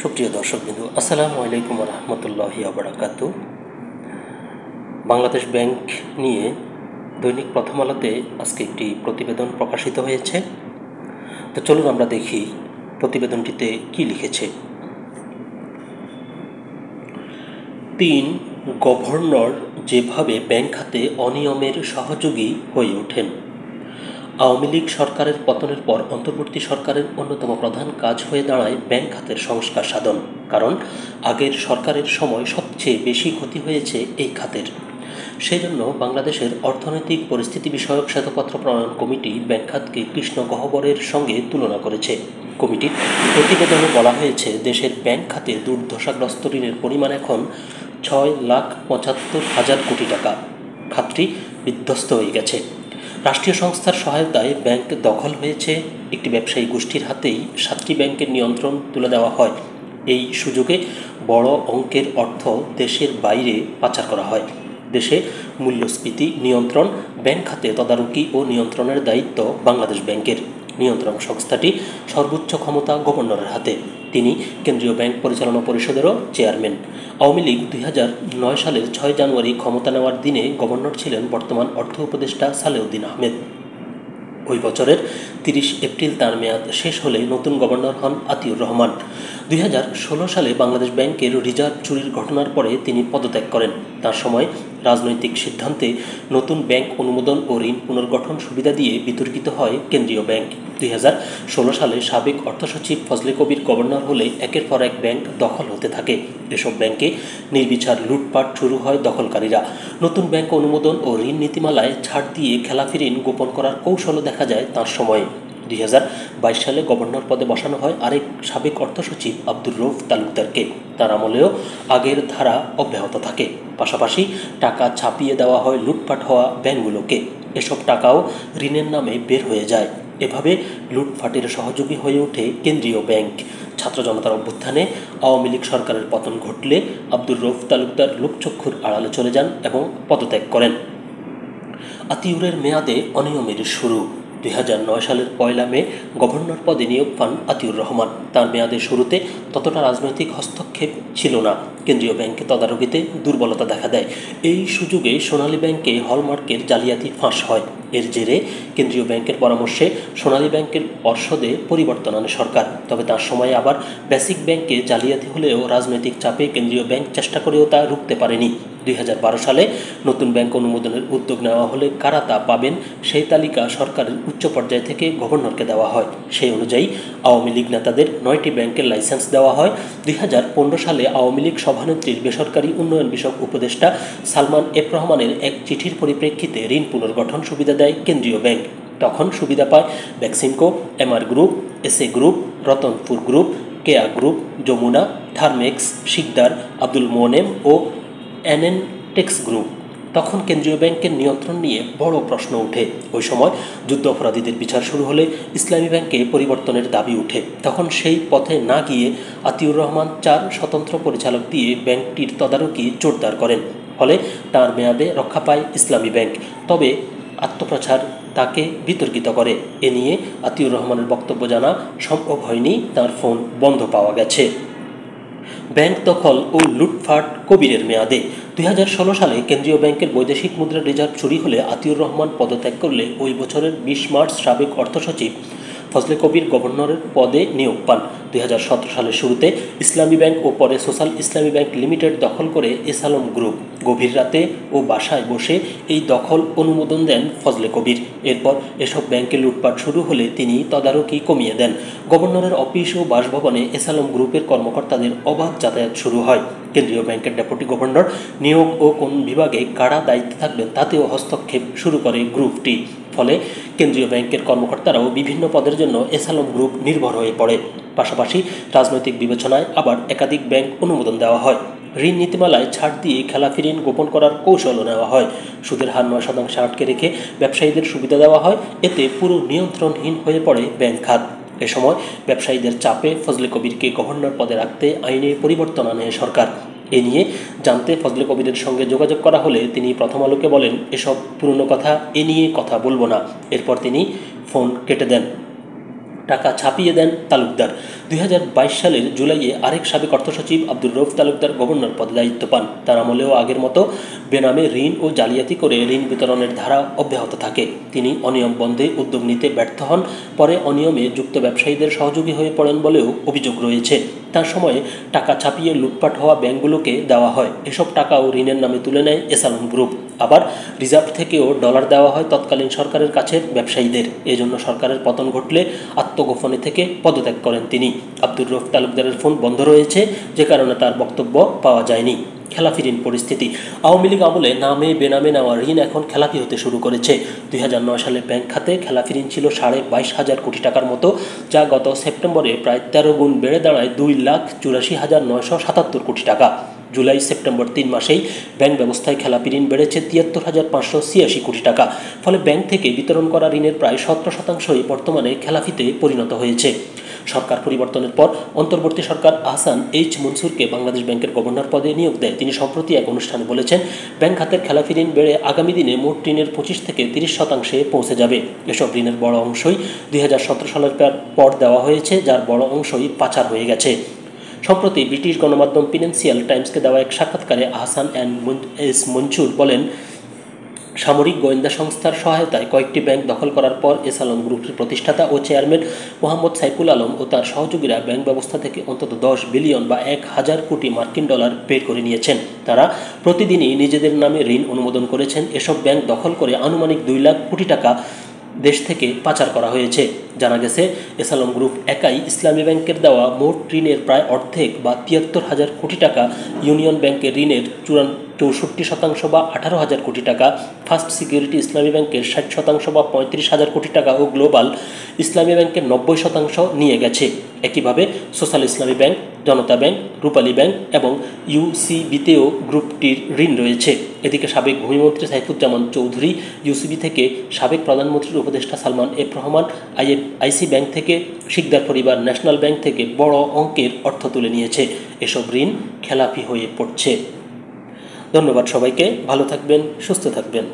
সুপ্রিয় দর্শকবৃন্দ, আসসালামু আলাইকুম রহমতুল্লাহি আবরাকাতু। বাংলাদেশ ব্যাংক নিয়ে দৈনিক প্রথম আলোতে আজকে একটি প্রতিবেদন প্রকাশিত হয়েছে। তো চলুন আমরা দেখি প্রতিবেদনটিতে কি লিখেছে। 3. গভর্নর যেভাবে ব্যাংক খাতে অনিয়মের সহযোগী হয়ে ওঠেন। আওয়ামী লীগ সরকারের পতনের পর অন্তর্বর্তী সরকারের অন্যতম প্রধান কাজ হয়ে দাঁড়ায় ব্যাংক খাতের সংস্কার সাধন। কারণ আগের সরকারের সময় সবচেয়ে বেশি ক্ষতি হয়েছে এই খাতের। সেই জন্য বাংলাদেশের অর্থনৈতিক পরিস্থিতি বিষয়ক শ্বেতপত্র প্রণয়ন কমিটি ব্যাংক খাতকে কৃষ্ণ গহ্বরের সঙ্গে তুলনা করেছে। কমিটির প্রতিবেদনে বলা হয়েছে, দেশের ব্যাংক খাতে দুর্দশাগ্রস্ত ঋণের পরিমাণ এখন 6,75,000 কোটি টাকা। খাতটি বিধ্বস্ত হয়ে গেছে। রাষ্ট্রীয় সংস্থার সহায়তায় ব্যাংক দখল হয়েছে। একটি ব্যবসায়ী গোষ্ঠীর হাতেই 7টি ব্যাংকের নিয়ন্ত্রণ তুলে দেওয়া হয়। এই সুযোগে বড় অঙ্কের অর্থ দেশের বাইরে পাচার করা হয়। দেশে মূল্যস্ফীতি নিয়ন্ত্রণ, ব্যাংক খাতে তদারকি ও নিয়ন্ত্রণের দায়িত্ব বাংলাদেশ ব্যাংকের। নিয়ন্ত্রণ সংস্থাটি সর্বোচ্চ ক্ষমতা গভর্নরের হাতে। তিনি কেন্দ্রীয় ব্যাংক পরিচালনা পরিষদেরও চেয়ারম্যান। আওয়ামী লীগ 2009 সালের 6 জানুয়ারি ক্ষমতা নেওয়ার দিনে গভর্নর ছিলেন বর্তমান অর্থ উপদেষ্টা সালেউদ্দিন আহমেদ। ওই বছরের 30 এপ্রিল তার মেয়াদ শেষ হলে নতুন গভর্নর হন আতিউর রহমান। 2016 সালে বাংলাদেশ ব্যাংকের রিজার্ভ চুরির ঘটনার পরে তিনি পদত্যাগ করেন। তার সময় রাজনৈতিক সিদ্ধান্তে নতুন ব্যাংক অনুমোদন ও ঋণ পুনর্গঠন সুবিধা দিয়ে বিতর্কিত হয় কেন্দ্রীয় ব্যাংক। 2016 সালে সাবেক অর্থসচিব ফজলে কবির গভর্নর হলে একের পর এক ব্যাংক দখল হতে থাকে। এসব ব্যাংকে নির্বিচার লুটপাট শুরু হয় দখলকারীরা। নতুন ব্যাংক অনুমোদন ও ঋণ নীতিমালায় ছাড় দিয়ে খেলাফি ঋণ গোপন করার কৌশলও দেখা যায় তার সময়ে। 2022 সালে গভর্নর পদে বসানো হয় আরেক সাবেক অর্থসচিব আব্দুর রউফ তালুকদারকে। তার আমলেও আগের ধারা অব্যাহত থাকে। পাশাপাশি টাকা ছাপিয়ে দেওয়া হয় লুটপাট হওয়া ব্যাংকগুলোকে। এসব টাকাও ঋণের নামে বের হয়ে যায়। এভাবে লুটপাটের সহযোগী হয়ে ওঠে কেন্দ্রীয় ব্যাংক। ছাত্র জনতার অভ্যুত্থানে আওয়ামী লীগ সরকারের পতন ঘটলে আব্দুর রউফ তালুকদার লোকচক্ষুর আড়ালে চলে যান এবং পদত্যাগ করেন। আতিউরের মেয়াদে অনিয়মের শুরু। 2009 সালের 1 মে গভর্নর পদে নিয়োগ পান আতিউর রহমান। তার মেয়াদের শুরুতে ততটা রাজনৈতিক হস্তক্ষেপ ছিল না। কেন্দ্রীয় ব্যাংকে তদারকিতে দুর্বলতা দেখা দেয়। এই সুযোগে সোনালী ব্যাংকে হলমার্কের জালিয়াতি ফাঁস হয়। এর জেরে কেন্দ্রীয় ব্যাংকের পরামর্শে সোনালী ব্যাংকের পর্ষদে পরিবর্তন আনে সরকার। তবে তার সময় আবার বেসিক ব্যাংকে জালিয়াতি হলেও রাজনৈতিক চাপে কেন্দ্রীয় ব্যাংক চেষ্টা করেও তা রুখতে পারেনি। 2012 সালে নতুন ব্যাংক অনুমোদনের উদ্যোগ নেওয়া হলে কারা তা পাবেন সেই তালিকা সরকারের উচ্চ পর্যায় থেকে গভর্নরকে দেওয়া হয়। সেই অনুযায়ী আওয়ামী লীগ নেতাদের 9টি ব্যাংকের লাইসেন্স দেওয়া হয়। 2015 সালে আওয়ামী লীগ সভানেত্রীর বেসরকারি উন্নয়ন বিষয়ক উপদেষ্টা সালমান এফ রহমানের এক চিঠির পরিপ্রেক্ষিতে ঋণ পুনর্গঠন সুবিধা দেয় কেন্দ্রীয় ব্যাংক। তখন সুবিধা পায় Beximco, MR group, SA group, Ratanpur group, Keya group, Jamuna, Thermex, Sikder, Abdul Monem ও এনএনটেক্স গ্রুপ। তখন কেন্দ্রীয় ব্যাংকের নিয়ন্ত্রণ নিয়ে বড় প্রশ্ন ওঠে। ওই সময় যুদ্ধ অপরাধীদের বিচার শুরু হলে ইসলামী ব্যাংকে পরিবর্তনের দাবি ওঠে। তখন সেই পথে না গিয়ে আতিউর রহমান 4 স্বতন্ত্র পরিচালক দিয়ে ব্যাংকটির তদারকি জোরদার করেন। ফলে তার মেয়াদে রক্ষা পায় ইসলামী ব্যাংক। তবে আত্মপ্রচার তাকে বিতর্কিত করে। এ নিয়ে আতিউর রহমানের বক্তব্য জানা সম্ভব হয়নি। তার ফোন বন্ধ পাওয়া গেছে। ব্যাংক দখল ও লুটপাট কবিরের মেয়াদে। 2016 সালে কেন্দ্রীয় ব্যাংকের বৈদেশিক মুদ্রার রিজার্ভ চুরি হলে আতিউর রহমান পদত্যাগ করলে ওই বছরের 20 মার্চ সাবেক অর্থসচিব ফজলে কবির গভর্নরের পদে নিয়োগ পান। 2017 সালের শুরুতে ইসলামী ব্যাংক ও পরে সোশ্যাল ইসলামী ব্যাংক লিমিটেড দখল করে এস আলম গ্রুপ। গভীর রাতে ও বাসায় বসে এই দখল অনুমোদন দেন ফজলে কবির। এরপর এসব ব্যাংকে লুটপাট শুরু হলে তিনি তদারকি কমিয়ে দেন। গভর্নরের অফিস ও বাসভবনে এস আলম গ্রুপের কর্মকর্তাদের অবাধ যাতায়াত শুরু হয়। কেন্দ্রীয় ব্যাংকের ডেপুটি গভর্নর নিয়োগ ও কোন বিভাগে কারা দায়িত্বে থাকবেন তাতেও হস্তক্ষেপ শুরু করে গ্রুপটি। ফলে কেন্দ্রীয় ব্যাংকের কর্মকর্তারাও বিভিন্ন পদের জন্য এস আলম গ্রুপ নির্ভর হয়ে পড়ে। পাশাপাশি রাজনৈতিক বিবেচনায় আবার একাধিক ব্যাংক অনুমোদন দেওয়া হয়। ঋণ নীতিমালায় ছাড় দিয়ে খেলাফি ঋণ গোপন করার কৌশলও নেওয়া হয়। সুদের হার 9% আটকে রেখে ব্যবসায়ীদের সুবিধা দেওয়া হয়। এতে পুরো নিয়ন্ত্রণহীন হয়ে পড়ে ব্যাংক খাত। এ সময় ব্যবসায়ীদের চাপে ফজলে কবিরকে গভর্নর পদে রাখতে আইনে পরিবর্তন আনে সরকার। এ নিয়ে জানতে ফজলে কবিরের সঙ্গে যোগাযোগ করা হলে তিনি প্রথম আলোকে বলেন, এসব পুরনো কথা, এ নিয়ে কথা বলবো না। এরপর তিনি ফোন কেটে দেন। টাকা ছাপিয়ে দেন তালুকদার। 2022 সালের জুলাইয়ে আরেক সাবেক অর্থসচিব আব্দুর রউফ তালুকদার গভর্নর পদে দায়িত্ব পান। তার আমলেও আগের মতো বেনামে ঋণ ও জালিয়াতি করে ঋণ বিতরণের ধারা অব্যাহত থাকে। তিনি অনিয়ম বন্ধে উদ্যোগ নিতে ব্যর্থ হন, পরে অনিয়মে যুক্ত ব্যবসায়ীদের সহযোগী হয়ে পড়েন বলেও অভিযোগ রয়েছে। তার সময়ে টাকা ছাপিয়ে লুটপাট হওয়া ব্যাংকগুলোকে দেওয়া হয়। এসব টাকাও ঋণের নামে তুলে নেয় এসালন গ্রুপ। আবার রিজার্ভ থেকেও ডলার দেওয়া হয় তৎকালীন সরকারের কাছের ব্যবসায়ীদের। এজন্য সরকারের পতন ঘটলে আত্মগোপনে থেকে পদত্যাগ করেন তিনি। আব্দুর রউফ তালুকদারের ফোন বন্ধ রয়েছে, যে কারণে তার বক্তব্য পাওয়া যায়নি। খেলাফি ঋণ পরিস্থিতি। আওয়ামী লীগ আমলে নামে বেনামে নেওয়া ঋণ এখন খেলাফি হতে শুরু করেছে। 2009 সালে ব্যাংক খাতে খেলাফি ঋণ ছিল 22,500 কোটি টাকার মতো, যা গত সেপ্টেম্বরে প্রায় 13 গুণ বেড়ে দাঁড়ায় 2,84,977 কোটি টাকা। জুলাই সেপ্টেম্বর 3 মাসেই ব্যাংক ব্যবস্থায় খেলাপি ঋণ বেড়েছে 73,586 কোটি টাকা। ফলে ব্যাংক থেকে বিতরণ করা ঋণের প্রায় 17%ই বর্তমানে খেলাফিতে পরিণত হয়েছে। সরকার পরিবর্তনের পর অন্তর্বর্তী সরকার আহসান এইচ মনসুরকে বাংলাদেশ ব্যাংকের গভর্নর পদে নিয়োগ দেয়। তিনি সম্প্রতি এক অনুষ্ঠানে বলেছেন, ব্যাংক খাতের খেলাফি ঋণ বেড়ে আগামী দিনে মোট ঋণের 25 থেকে 30% পৌঁছে যাবে। এসব ঋণের বড় অংশই 2017 সালের পর দেওয়া হয়েছে, যার বড় অংশই পাচার হয়ে গেছে। সম্প্রতি ব্রিটিশ গণমাধ্যম ফিনান্সিয়াল টাইমসকে দেওয়া এক সাক্ষাৎকারে আহসান এস মনসুর বলেন, সামরিক গোয়েন্দা সংস্থার সহায়তায় কয়েকটি ব্যাংক দখল করার পর এসালন গ্রুপের প্রতিষ্ঠাতা ও চেয়ারম্যান মোহাম্মদ সাইফুল আলম ও তার সহযোগীরা ব্যাংক ব্যবস্থা থেকে অন্তত 10 বিলিয়ন বা 1,000 কোটি মার্কিন ডলার বের করে নিয়েছেন। তারা প্রতিদিনই নিজেদের নামে ঋণ অনুমোদন করেছেন। এসব ব্যাংক দখল করে আনুমানিক 2 লাখ কোটি টাকা দেশ থেকে পাচার করা হয়েছে। জানা গেছে, এসালন গ্রুপ একাই ইসলামী ব্যাংকের দেওয়া মোট ঋণের প্রায় অর্ধেক বা 73,000 কোটি টাকা, ইউনিয়ন ব্যাংকের ঋণের 64% বা 18,000 কোটি টাকা, ফার্স্ট সিকিউরিটি ইসলামী ব্যাংকের 60% বা 35,000 কোটি টাকা ও গ্লোবাল ইসলামী ব্যাংকের 90% নিয়ে গেছে। একইভাবে সোশ্যাল ইসলামী ব্যাংক, জনতা ব্যাংক, রূপালী ব্যাংক এবং ইউসিবিতেও গ্রুপটির ঋণ রয়েছে। এদিকে সাবেক ভূমিমন্ত্রী সাইফুজ্জামান চৌধুরী ইউসিবি থেকে, সাবেক প্রধানমন্ত্রীর উপদেষ্টা সালমান এফ রহমান আইসি ব্যাংক থেকে, শিকদার পরিবার ন্যাশনাল ব্যাংক থেকে বড় অঙ্কের অর্থ তুলে নিয়েছে। এসব ঋণ খেলাপি হয়ে পড়ছে। ধন্যবাদ সবাইকে, ভালো থাকবেন, সুস্থ থাকবেন।